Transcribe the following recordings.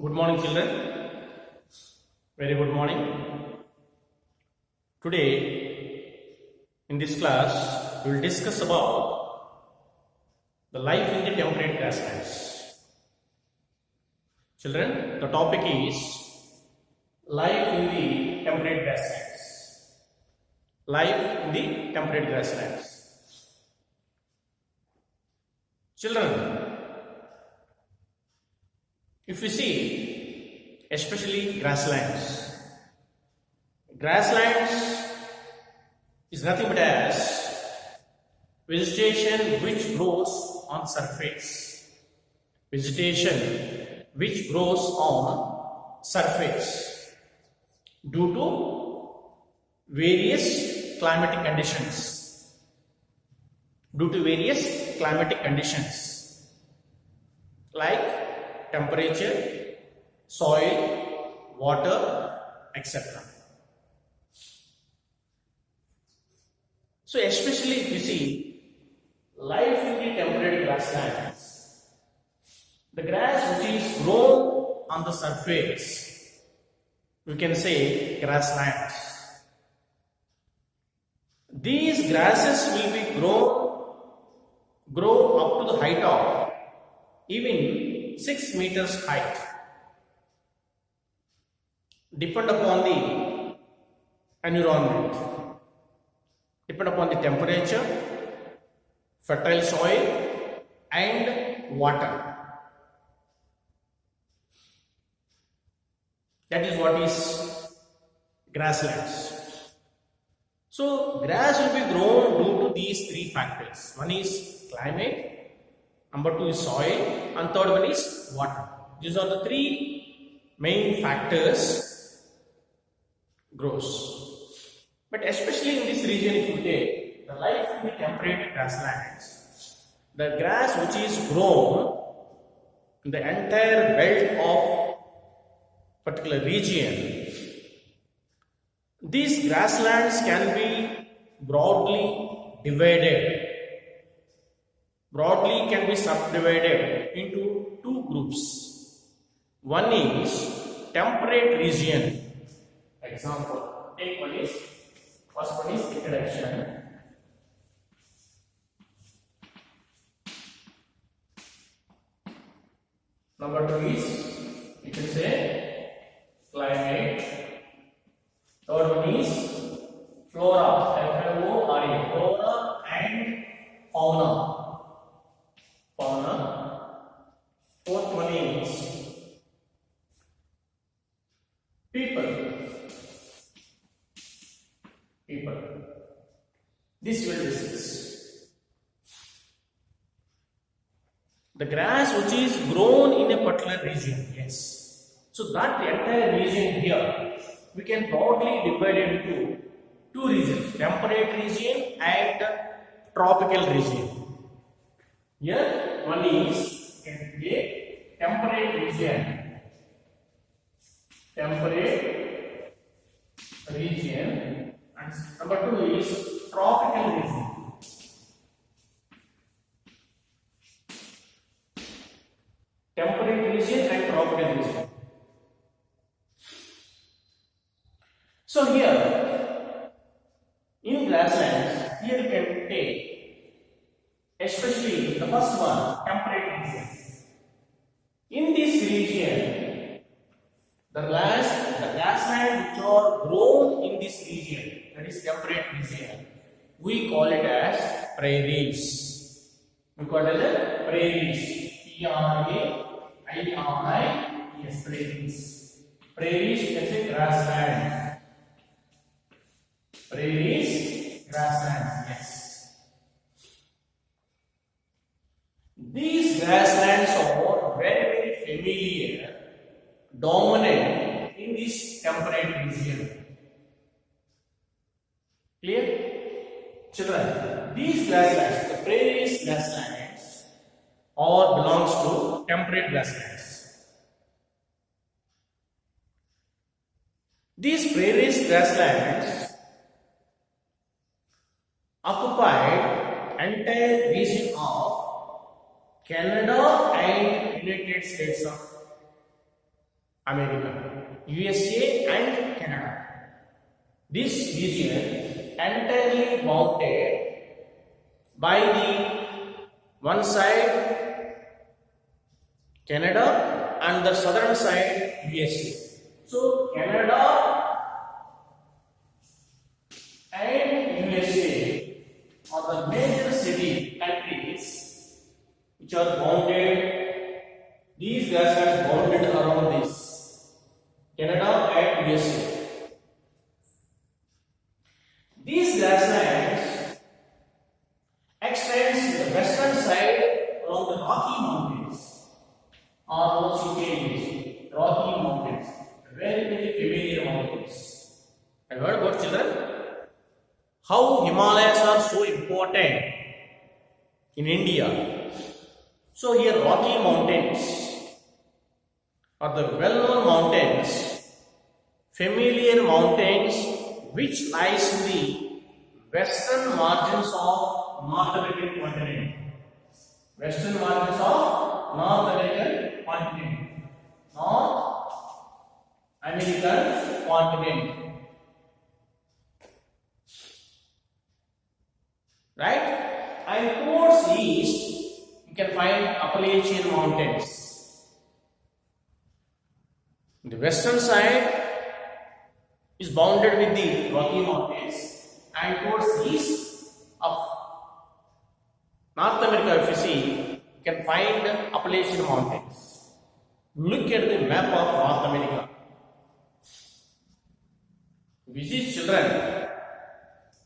Good morning, children. Very good morning. Today, in this class, we will discuss about the life in the temperate grasslands. Children, the topic is life in the temperate grasslands. Life in the temperate grasslands. Children, if we see, especially grasslands is nothing but as vegetation which grows on surface. Vegetation which grows on surface due to various climatic conditions. Like temperature, soil, water, etc. So especially if you see life in the temperate grasslands, the grass which is grown on the surface, we can say grasslands. These grasses will be grow up to the height of even 6 meters height. Depend upon the environment, depend upon the temperature, fertile soil and water. That is what is grasslands. So grass will be grown due to these three factors. One is climate, number two is soil, and third one is water. These are the three main factors grows. But especially in this region, if you take the life in the temperate grasslands, the grass which is grown in the entire belt of particular region, these grasslands can be broadly divided. Broadly can be subdivided into two groups. One is temperate region. Example, take one is, first one is introduction. Number two is, you can say, climate. Third one is flora, F-L-O-R-A, flora and fauna. Fourth one is people. This will discuss. The grass which is grown in a particular region, yes. So that entire region here, we can broadly divide it into two regions, temperate region and tropical region. Here, one is a temperate region. And number two is tropical region. Temperate region and tropical region. So here, in grasslands, here you can take, especially the first one, temperate region. In this region, the grassland which are grown in this region, that is temperate region, we call it as prairies. We call it as prairies. P-R-A-I-R-I-E-S, prairies. Prairies, you can say grassland. Prairies, grasslands, yes. These grasslands are very familiar, dominant in this temperate region. Clear? Children, these grasslands, the prairies grasslands, all belongs to temperate grasslands. These prairies grasslands occupied entire region of Canada and United States of America, USA and Canada. This region entirely bounded by the one side Canada and the southern side USA. So Canada and USA are the major city countries which are bounded. These grasslands bounded around this Canada and USA. These grasslands extends to the western side along the Rocky Mountains, or what you can use Rocky Mountains, very familiar mountains. And what about children? How Himalayas are so important in India. So here Rocky Mountains are the well-known mountains, familiar mountains which lies in the western margins of North American continent. Western margins of North American continent. North American continent. Right? And towards east, you can find Appalachian Mountains. The western side is bounded with the Rocky Mountains, and towards east of North America, if you see, you can find Appalachian Mountains. Look at the map of North America. Visit children.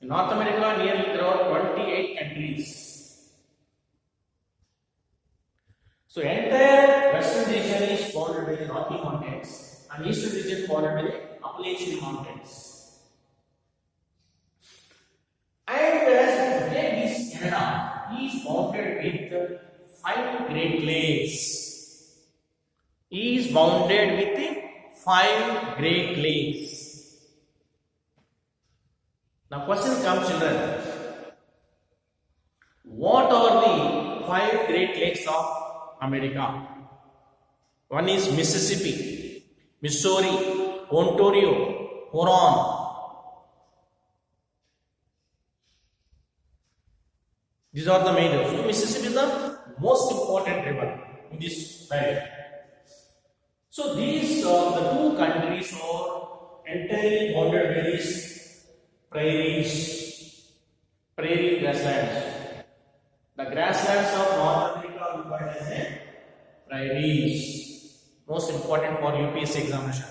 In North America, nearly there are 28 countries. So entire western region is bounded by the Rocky Mountains, and eastern region bounded by the Appalachian Mountains. And whereas this Canada is bounded with 5 Great Lakes. Is bounded with the 5 Great Lakes. Now question comes, children. What are the 5 Great Lakes of America? One is Mississippi, Missouri, Ontario, Huron. These are the major. So Mississippi is the most important river in this valley. So these the two countries are entirely bounded by these prairie grasslands. The grasslands of North America are called as prairies. Most important for UPSC examination.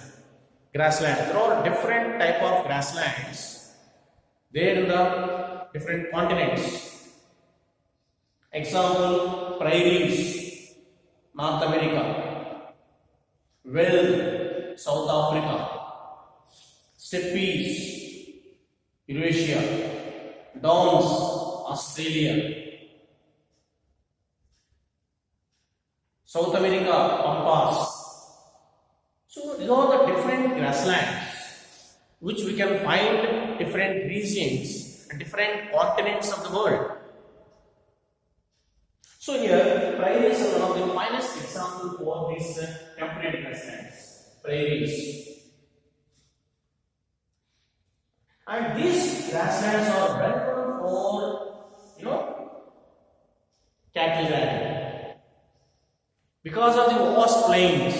Grasslands. There are different type of grasslands there in the different continents. Example, prairies, North America, well, South Africa, steppes, Eurasia, Downs, Australia, South America, Pampas. So these are the different grasslands which we can find different regions and different continents of the world. So here prairies are one of the finest examples for these temperate grasslands. Prairies. And these grasslands are well known for, cattle ranching. Because of the vast plains,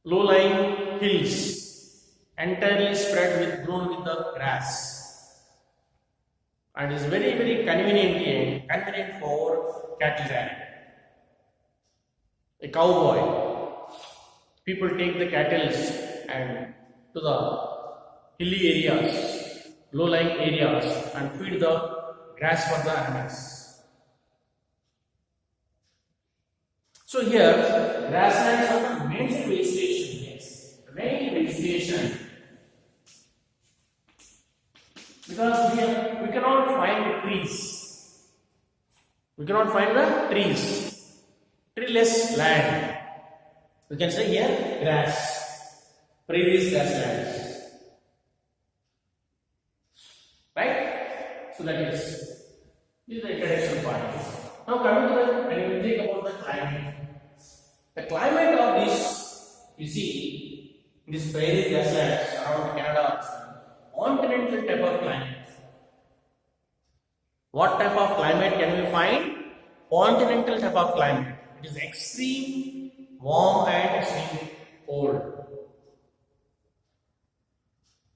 low-lying hills, entirely spread with grown with the grass, and is very convenient for cattle ranching. A cowboy, people take the cattle and to the hilly areas, low-lying areas, and feed the grass for the animals. So here, grasslands are the major vegetation. Yes, main vegetation. Because here we cannot find trees. We cannot find the trees. Treeless land. We can say here grass. Prairies, grasslands. Right? So that is the introduction part. Now coming to when we think about the climate. The climate of these You see, in this prairie grasslands around Canada, continental type of climate. What type of climate can we find? Continental type of climate. It is extreme warm and extreme cold.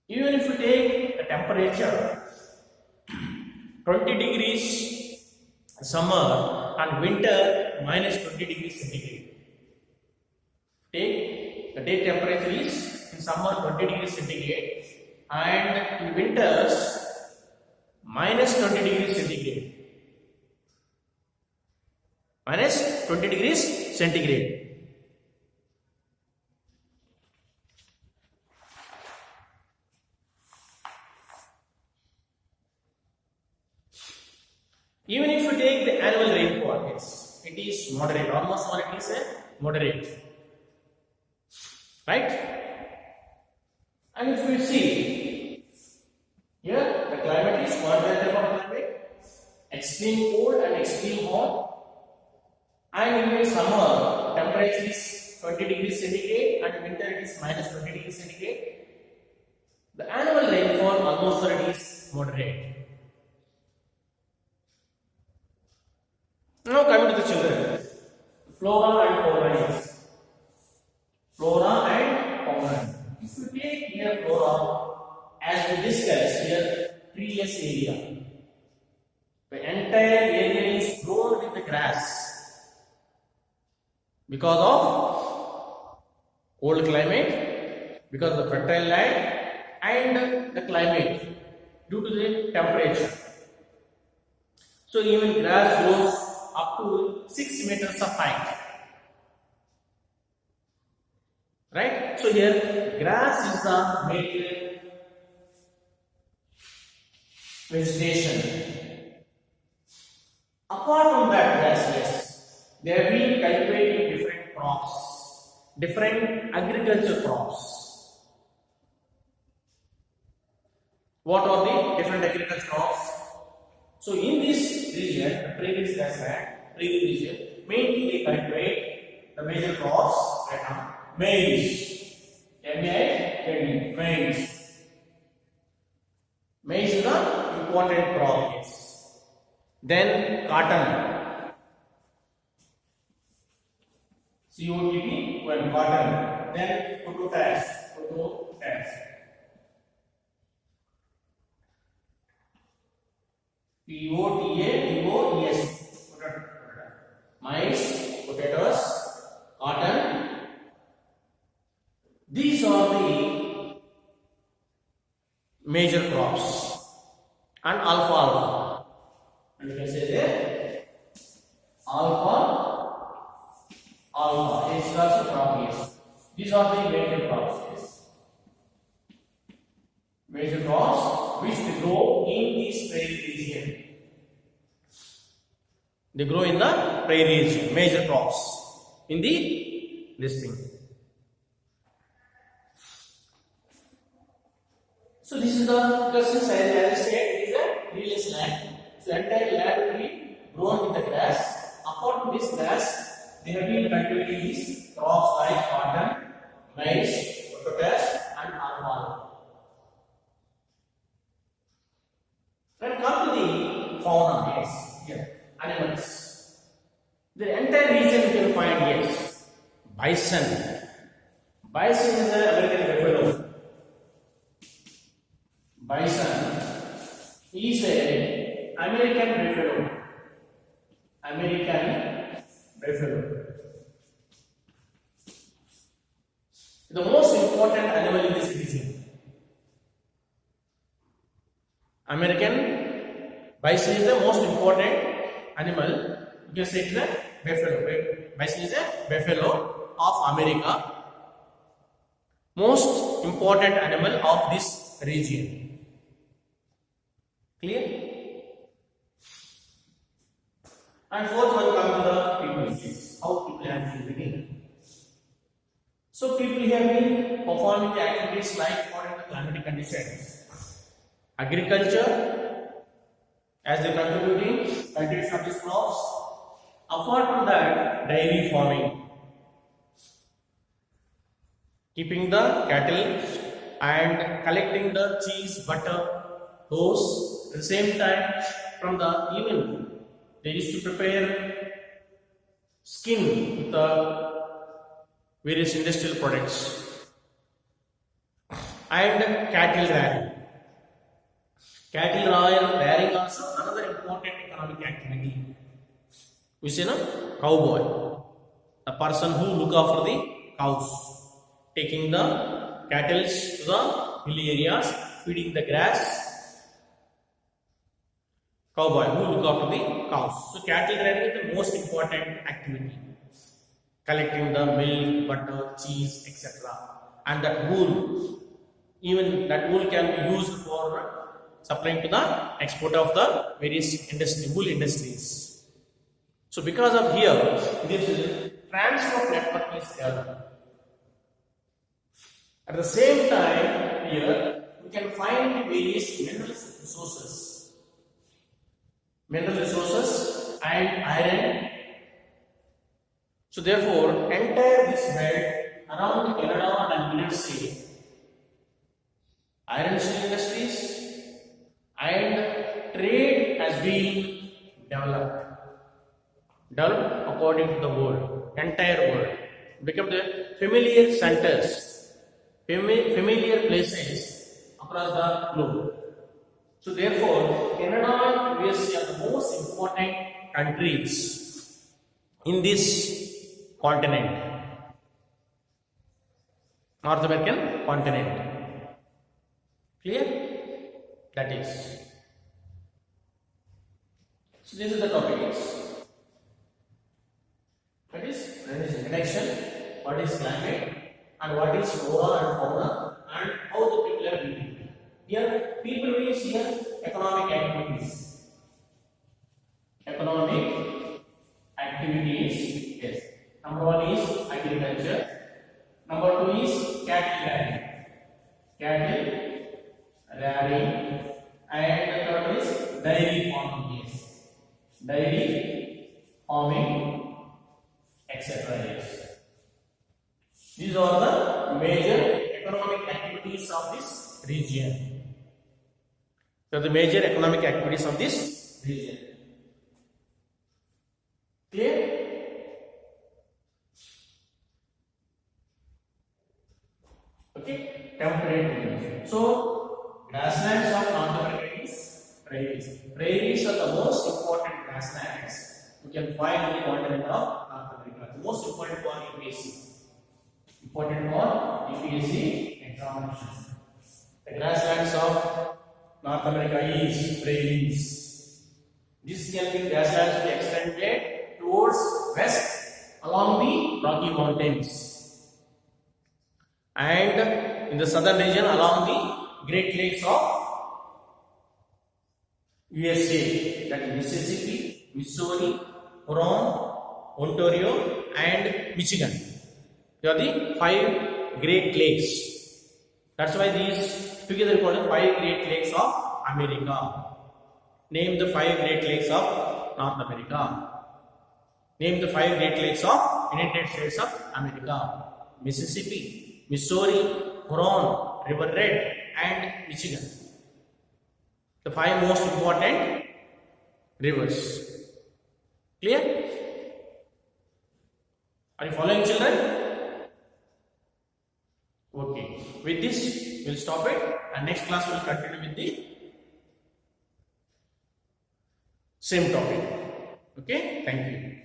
Even if you take the temperature 20 degrees summer and winter minus 20 degrees centigrade. Take the day temperature is in summer 20 degrees centigrade and in winters minus 20 degrees centigrade. Minus 20 degrees centigrade. Even if you take the annual rainfall, yes, it is moderate, almost all it is a moderate. Right? And if we see, here the climate is moderate type of climate, extreme cold and extreme hot. And in summer, temperature is 20 degrees centigrade and winter it is minus 20 degrees centigrade. The annual rainfall almost all it is moderate. Now coming to the children, flora and fauna. Flora and fauna. If you take here flora, as we discussed here, previous area, the entire area is grown with the grass because of cold climate, because of the fertile land, and the climate due to the temperature. So even grass grows up to 6 meters of height. Right? So here grass is the major vegetation. Apart from that grasses, they have been cultivating different crops, different agriculture crops. What are the different agriculture crops? So in this region, the prairie grassland, prairie region, mainly they cultivate the major crops right now. Maize, maize. Maize is the important crop. Yes. Then cotton, COTT, when cotton. Then potash. POTATOES, maize, potatoes, cotton. These are the major crops. And alfalfa. And you can say there, alfalfa is also crop. Yes. These are the major crops. Yes. Major crops which they grow in this prairie region. They grow in the prairie region. Major crops in the this thing. So this is the since as I said, it is a treeless land. So entire land will be grown with the grass. Apart from this grass, they have been cultivating these crops like cotton, maize, potash, and alfalfa. When come to the fauna, yes, here, animals. The entire region you can find, yes, bison. Bison is the American buffalo. Bison is a American buffalo. The most important animal in this region. American bison is the most important animal. You can say it is a buffalo. Bison is a buffalo of America. Most important animal of this region. Clear? And fourth one comes to the people. How people have been living. So people have been performing the activities like according to climatic conditions. Agriculture, as they contributing cultivation of these crops. Apart from that, dairy farming. keeping the cattle and collecting the cheese, butter, those. At the same time, from the even they used to prepare skin with the various industrial products and cattle rearing. Cattle rearing also another important economic activity. We say no, cowboy, the person who look after the cows, taking the cattle to the hilly areas, feeding the grass. Cowboy who look after the cows. So cattle rearing is the most important activity. Collecting the milk, butter, cheese, etc. And that wool, even that wool can be used for supplying to the export of the various wool industries. So because of here, this transport network is developed. At the same time, here we can find various mineral resources and iron. So therefore, entire this belt around Canada and United States, iron steel industries and trade has been developed according to the world, entire world, become the familiar centers, familiar places across the globe. So therefore, Canada and USA are the most important countries in this continent, North American continent. Clear? That is. So this is the topic. That is introduction, what is climate and what is flora and fauna and how the people are living. Here people means here economic activities. Economic activities, yes. Number one is agriculture. Number two is cattle rearing. Cattle rearing. And the third is dairy farming. Yes. Dairy farming, etc. Yes. These are the major economic activities of this region. So the major economic activities of this region. Clear? Okay, temperate regions. So grasslands of North America is prairies. Prairies are the most important grasslands you can find in the continent of North America. The most important for UPSC. Important for UPSC examination. The grasslands of North America is prairies. This can be grasslands will be extended towards west along the Rocky Mountains, and in the southern region along the Great Lakes of USA, that is Mississippi, Missouri, Huron, Ontario and Michigan. They are the 5 Great Lakes. That's why these together called the 5 Great Lakes of America. Name the 5 Great Lakes of North America. Name the 5 Great Lakes of United States of America. Mississippi, Missouri, Huron, River Red and Michigan. The 5 most important rivers. Clear? Are you following, children? Okay. With this, we'll stop it, and next class we'll continue with the same topic. Okay? Thank you.